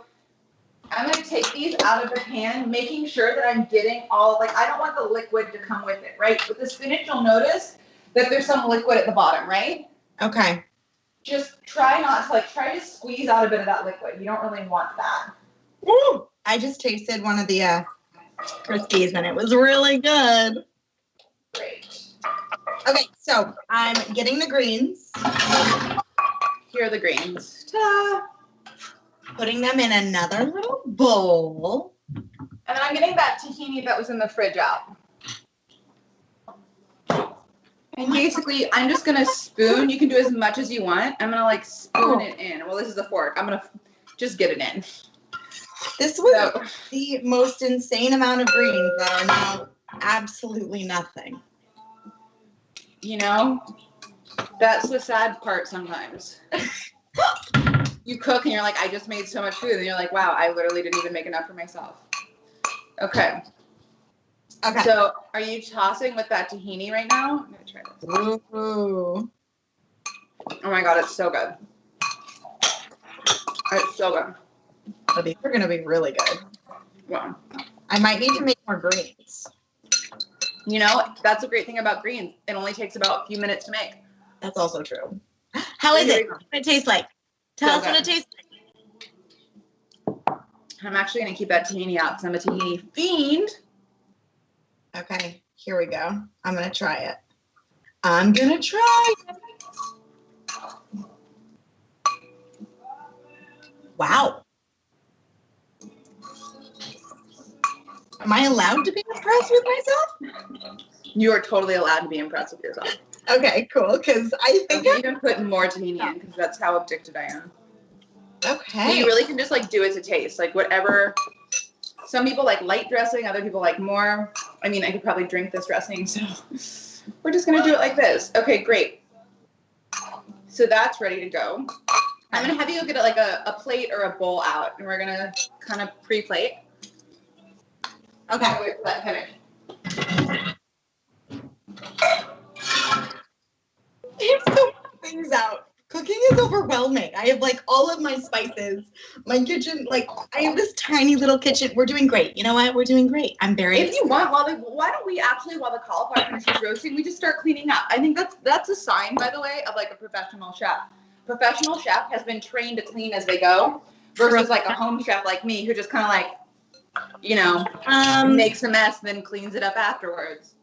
I'm going to take these out of the pan, making sure that I'm getting all, like, I don't want the liquid to come with it, right? With the spinach, you'll notice that there's some liquid at the bottom, right? Okay. Just try not to, like, try to squeeze out a bit of that liquid. You don't really want that. Woo! I just tasted one of the Crispies and it was really good. Great. Okay, so I'm getting the greens. Here are the greens. Ta-da! Putting them in another little bowl. And then I'm getting that tahini that was in the fridge out. And basically, I'm just going to spoon. You can do as much as you want. I'm going to, like, spoon it in. Well, this is a fork. I'm going to just get it in. This was the most insane amount of greens that are now absolutely nothing. You know, that's the sad part sometimes. You cook and you're like, I just made so much food. And you're like, wow, I literally didn't even make enough for myself. Okay. Okay. So are you tossing with that tahini right now? I'm going to try this. Ooh. Oh my God, it's so good. It's so good. Oh, these are going to be really good. Wow. I might need to make more greens. You know, that's a great thing about greens. It only takes about a few minutes to make. That's also true. How is it? What does it taste like? Tell us what it tastes like. I'm actually going to keep that tahini out because I'm a tahini fiend. Okay, here we go. I'm going to try it. I'm going to try it. Wow. Am I allowed to be impressed with myself? You are totally allowed to be impressed with yourself. Okay, cool. Because I think I'm even putting more tahini in because that's how addicted I am. Okay. But you really can just like do it to taste, like whatever. Some people like light dressing, other people like more. I mean, I could probably drink this dressing, so we're just gonna do it like this. Okay, great. So that's ready to go. I'm gonna have you get like a plate or a bowl out, and we're gonna kind of pre-plate. Okay. Wait for that finish. I have so many things out. Cooking is overwhelming. I have like all of my spices, my kitchen, like I have this tiny little kitchen. We're doing great. You know what? We're doing great. I'm very If you want, why don't we actually, while the cauliflower finishes roasting, we just start cleaning up. I think that's a sign, by the way, of like a professional chef. Professional chef has been trained to clean as they go versus like a home chef like me who just kind of like, you know, makes a mess, then cleans it up afterwards.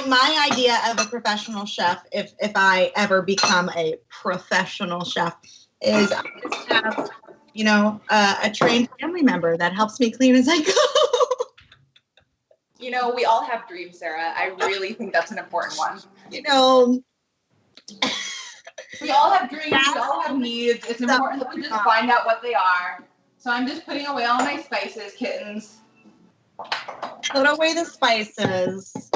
My idea of a professional chef, if I ever become a professional chef, is I just have, you know, a trained family member that helps me clean as I go. You know, we all have dreams, Sarah. I really think that's an important one. You know, we all have dreams. We all have needs. It's important that we just find out what they are. So I'm just putting away all my spices, kittens. Put away the spices.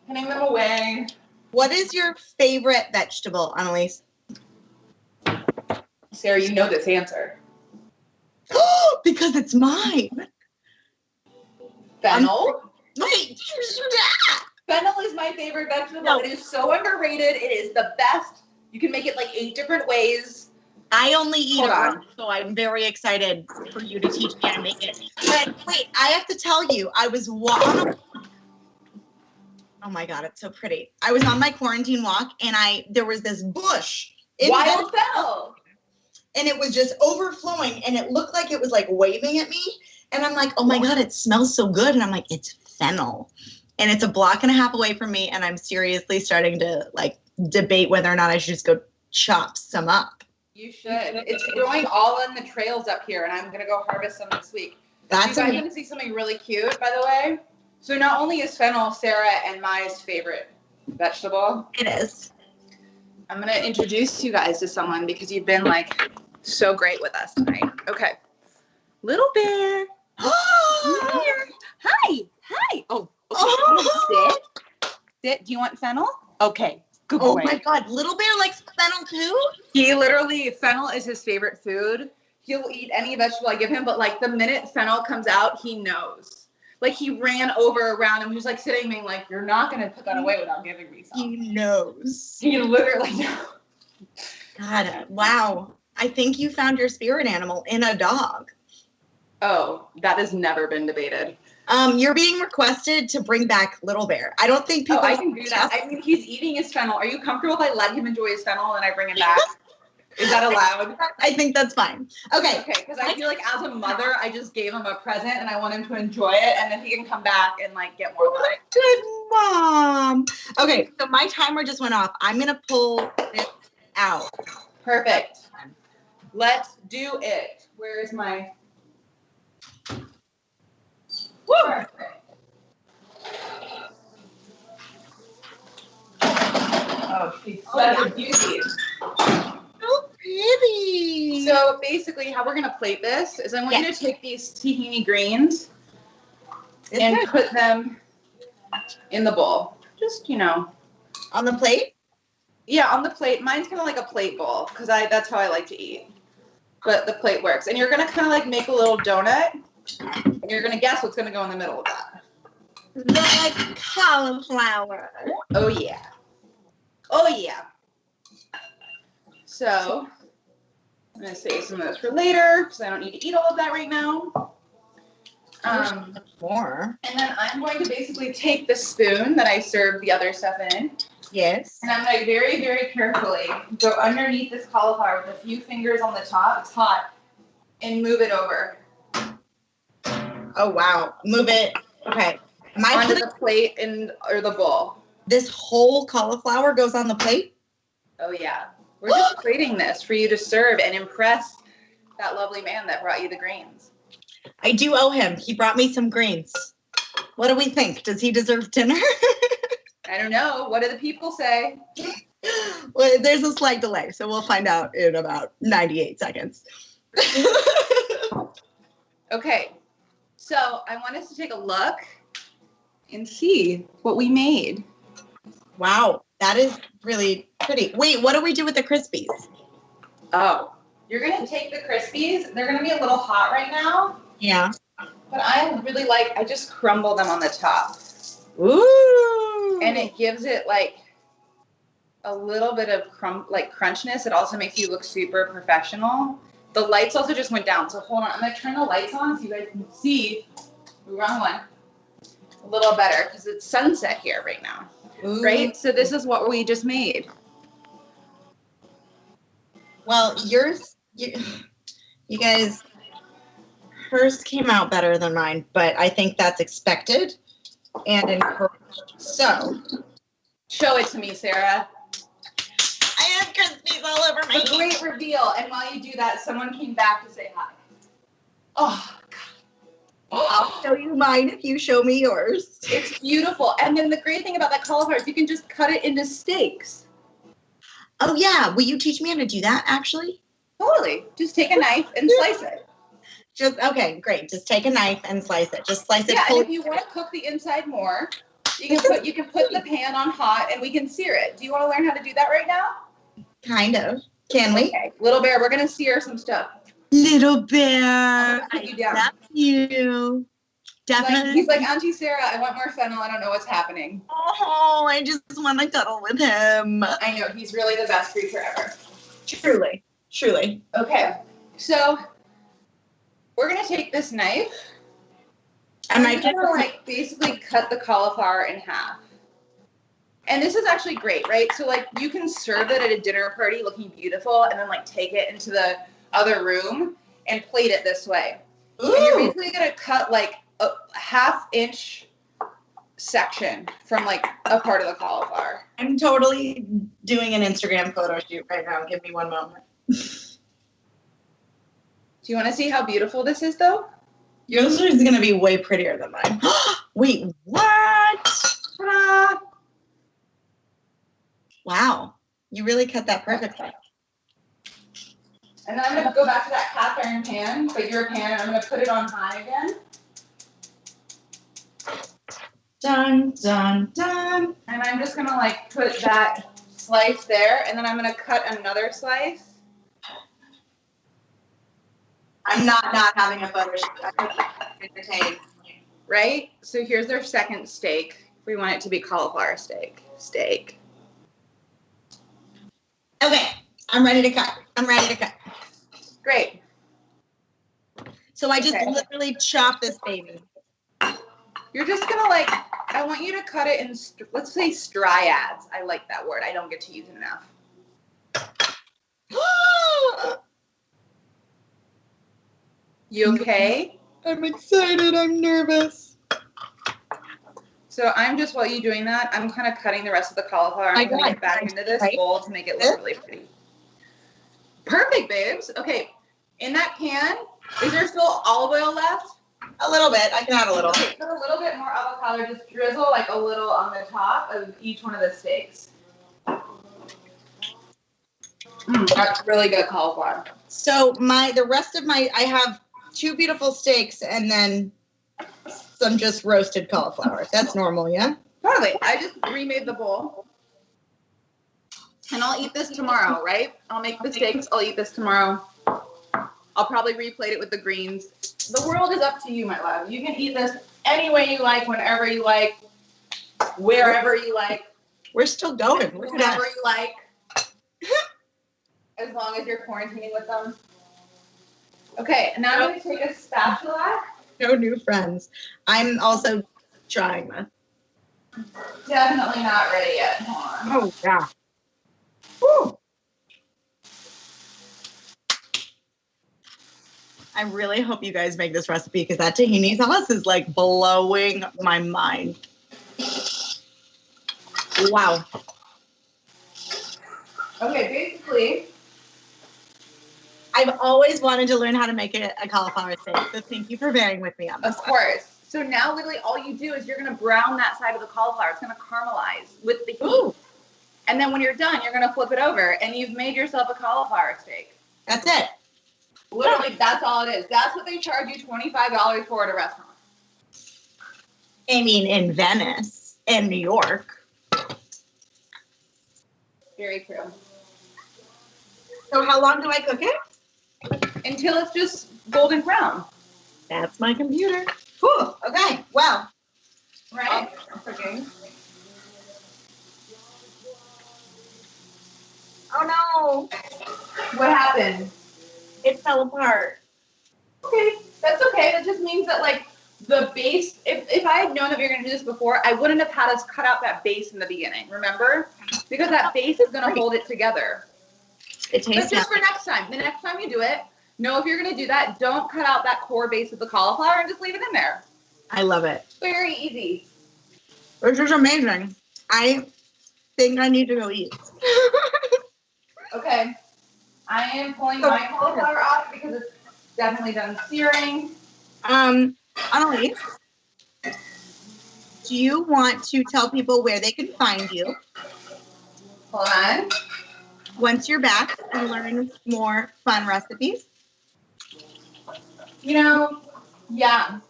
Putting them away. What is your favorite vegetable, Analise? Sarah, you know this answer. Because it's mine. Fennel. Wait. Fennel is my favorite vegetable. No. It is so underrated. It is the best. You can make it like 8 different ways. I only eat it, so I'm very excited for you to teach me how to make it. But wait, I have to tell you, I was walking. Oh my God, it's so pretty. I was on my quarantine walk and there was this bush Wild fennel. And it was just overflowing, and it looked like it was like waving at me. And I'm like, oh my God, it smells so good. And I'm like, it's fennel. And it's a block and a half away from me. And I'm seriously starting to like debate whether or not I should just go chop some up. You should. It's growing all in the trails up here, and I'm going to go harvest some this week. That's you guys want to see something really cute, by the way? So not only is fennel Sarah and Mai's favorite vegetable. It is. I'm going to introduce you guys to someone because you've been like so great with us tonight. Okay. Little Bear. Hi. Hi. Oh, okay. Sit. Do you want fennel? Okay. Good boy. Oh my God. Little Bear likes fennel too? He literally, fennel is his favorite food. He'll eat any vegetable I give him, but like the minute fennel comes out, he knows. Like he ran around and he was like sitting being like, you're not going to put that away without giving me some. He knows. He literally knows. God, wow. I think you found your spirit animal in a dog. Oh, that has never been debated. You're being requested to bring back Little Bear. I don't think people. Oh, I can do that. I mean, he's eating his fennel. Are you comfortable if I let him enjoy his fennel and I bring him back? Is that allowed? I think that's fine. Okay. Okay, because I feel like as a mother, I just gave him a present and I want him to enjoy it, and then he can come back and like get more of it. Good mom. Okay, so my timer just went off. I'm gonna pull this out. Perfect. Let's do it. Where is my? Woo! Oh, she's such a beauty. So pretty. So basically, how we're gonna plate this is I want you to take these tahini greens and put them in the bowl. Just, on the plate? Yeah, on the plate. Mine's kind of like a plate bowl because that's how I like to eat. But the plate works. And you're gonna kind of like make a little donut. And you're gonna guess what's gonna go in the middle of that. The cauliflower. Oh yeah. Oh yeah. So I'm gonna save some of this for later because I don't need to eat all of that right now. More. And then I'm going to basically take the spoon that I served the other stuff in. Yes. And I'm going to very, very carefully go underneath this cauliflower with a few fingers on the top. It's hot. And move it over. Oh wow. Move it. Okay. Am I onto putting the plate or the bowl? this whole cauliflower goes on the plate? Oh yeah. We're just plating this for you to serve and impress that lovely man that brought you the greens. I do owe him. He brought me some greens. What do we think? Does he deserve dinner? I don't know. What do the people say? Well, there's a slight delay, so we'll find out in about 98 seconds. Okay. So I want us to take a look and see what we made. Wow, that is really pretty. Wait, what do we do with the Crispies? Oh, you're going to take the Crispies. They're going to be a little hot right now. Yeah. But I just crumble them on the top. Ooh. And it gives it like a little bit of crunchness. It also makes you look super professional. The lights also just went down. So hold on. I'm going to turn the lights on so you guys can see. Wrong one. A little better because it's sunset here right now. Ooh. Right? So this is what we just made. Well, you guys, hers came out better than mine, but I think that's expected and encouraged. So, Show it to me, Sarah. I have Crispies all over my A great reveal. And while you do that, someone came back to say hi. Oh, I'll show you mine if you show me yours. it's beautiful. And then the great thing about that cauliflower is you can just cut it into steaks. Oh, yeah. Will you teach me how to do that, actually? Totally. Just take a knife and slice it. Okay, great. Just take a knife and slice it. Just slice it. Yeah, and if you want to cook the inside more, you can put the pan on hot and we can sear it. Do you want to learn how to do that right now? Kind of. Can we? Okay. Little Bear, we're going to sear some stuff. Little Bear. I'll put you down. Love you. Definitely. He's like, Auntie Sarah, I want more fennel. I don't know what's happening. Oh, I just want to cuddle with him. I know. He's really the best creature ever. Truly. Truly. Okay. So we're going to take this knife. I'm going to basically cut the cauliflower in half. And this is actually great, right? So like you can serve it at a dinner party looking beautiful and then like take it into the other room and plate it this way. Ooh. And you're basically gonna cut like a 1/2 inch section from like a part of the cauliflower. I'm totally doing an Instagram photo shoot right now. Give me one moment. Do you want to see how beautiful this is though? Yours is going to be way prettier than mine. Wait, what? Ta-da. Wow. You really cut that perfectly. And then I'm going to go back to that cast iron pan, but your pan, and I'm going to put it on high again. Dun, dun, dun. And I'm just going to like put that slice there, and then I'm going to cut another slice. I'm not having a photo shoot. I'm entertained. Right? So here's their second steak. We want it to be cauliflower steak. Okay, I'm ready to cut. Great. So I just literally chop this baby. You're just gonna like, I want you to cut it in, let's say striads. I like that word. I don't get to use it enough. You okay? I'm excited. I'm nervous. So I'm just, while you're doing that, I'm kind of cutting the rest of the cauliflower. I'm going to get back into this bowl to make it look really pretty. Perfect, babes. Okay, in that pan, is there still olive oil left? A little bit. I can add a little. Okay, put a little bit more avocado. Just drizzle like a little on the top of each one of the steaks. That's really good cauliflower. So the rest of I have 2 beautiful steaks and then some just roasted cauliflower. That's normal, yeah? Totally. I just remade the bowl. And I'll eat this tomorrow, right? I'll make the steaks. I'll eat this tomorrow. I'll probably replate it with the greens. The world is up to you, my love. You can eat this any way you like, whenever you like, wherever you like. We're still going. Whenever you like. As long as you're quarantining with them. Okay, and now I'm going to take a spatula. No new friends. I'm also trying this. Definitely not ready yet. Hold on. Oh, yeah. Woo. I really hope you guys make this recipe because that tahini sauce is like blowing my mind. Wow. Okay, basically, I've always wanted to learn how to make a cauliflower steak, so thank you for bearing with me on this. of course. So now literally all you do is you're going to brown that side of the cauliflower. It's going to caramelize with the heat. Ooh. And then when you're done, you're going to flip it over and you've made yourself a cauliflower steak. That's it. Literally, that's all it is. That's what they charge you $25 for at a restaurant. I mean, in Venice and New York. Very true. So how long do I cook it? Until it's just golden brown. That's my computer. Whew. Okay. Well. Right? Okay. Oh no. What happened? It fell apart. Okay, that's okay. That just means that like the base, if I had known that we were going to do this before, I wouldn't have had us cut out that base in the beginning, remember? Because that base is going to hold it together. It tastes But just for next time, the next time you do it, know if you're going to do that, don't cut out that core base of the cauliflower and just leave it in there. I love it. Very easy. This is amazing. I think I need to go eat. Okay. I am pulling my cauliflower off because it's definitely done searing. Analise, do you want to tell people where they can find you Hold on. once you're back and learn more fun recipes? You know, yeah.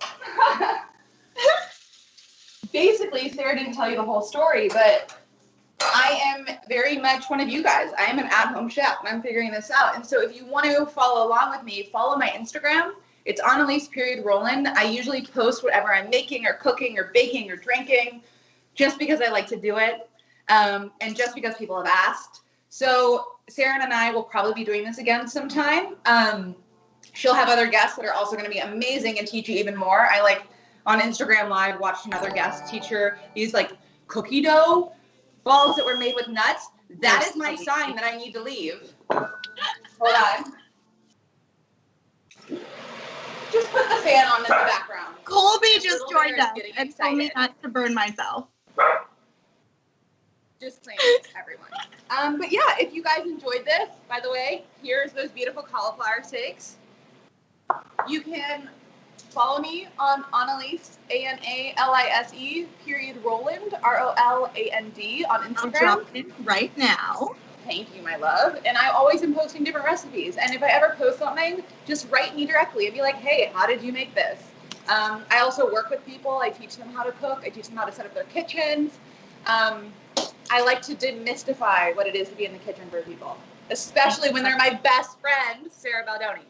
Basically, Sarah didn't tell you the whole story, but I am very much one of you guys. I am an at-home chef, and I'm figuring this out. And so if you want to follow along with me, follow my Instagram. It's Analise_Roland. I usually post whatever I'm making or cooking or baking or drinking just because I like to do it and just because people have asked. So Sarah and I will probably be doing this again sometime. She'll have other guests that are also going to be amazing and teach you even more. I on Instagram Live watched another guest teach her these like cookie dough balls that were made with nuts, that is my sign that I need to leave. Hold on. Just put the fan on in the background. Colby This just little joined bear is us getting and told me excited. not to burn myself. Disclaimer, everyone. But yeah, if you guys enjoyed this, by the way, here's those beautiful cauliflower steaks. You can follow me on Analise, ANALISE, Roland, ROLAND on I'll Instagram. drop it right now. Thank you, my love. And I always am posting different recipes. And if I ever post something, just write me directly and be like, hey, how did you make this? I also work with people. I teach them how to cook. I teach them how to set up their kitchens. I like to demystify what it is to be in the kitchen for people, especially when they're my best friend, Sara Baldoni.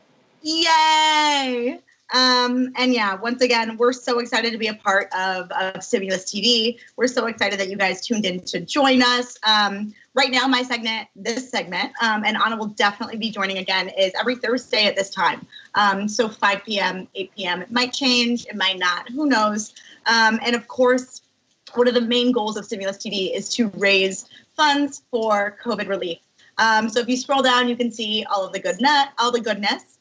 Yay! And yeah, once again, we're so excited to be a part of Stimulus TV. We're so excited that you guys tuned in to join us. Right now, this segment, and Anna will definitely be joining again, is every Thursday at this time. So 5 p.m., 8 p.m. It might change, it might not, who knows? And of course, one of the main goals of Stimulus TV is to raise funds for COVID relief. So if you scroll down, you can see all of the goodness,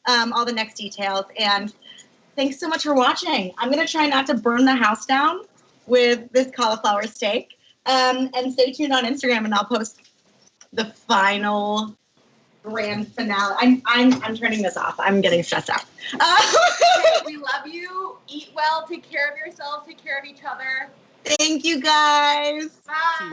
all the next details. And thanks so much for watching. I'm going to try not to burn the house down with this cauliflower steak. And stay tuned on Instagram, and I'll post the final grand finale. I'm turning this off. I'm getting stressed out. We love you. Eat well. Take care of yourselves. Take care of each other. Thank you, guys. Bye.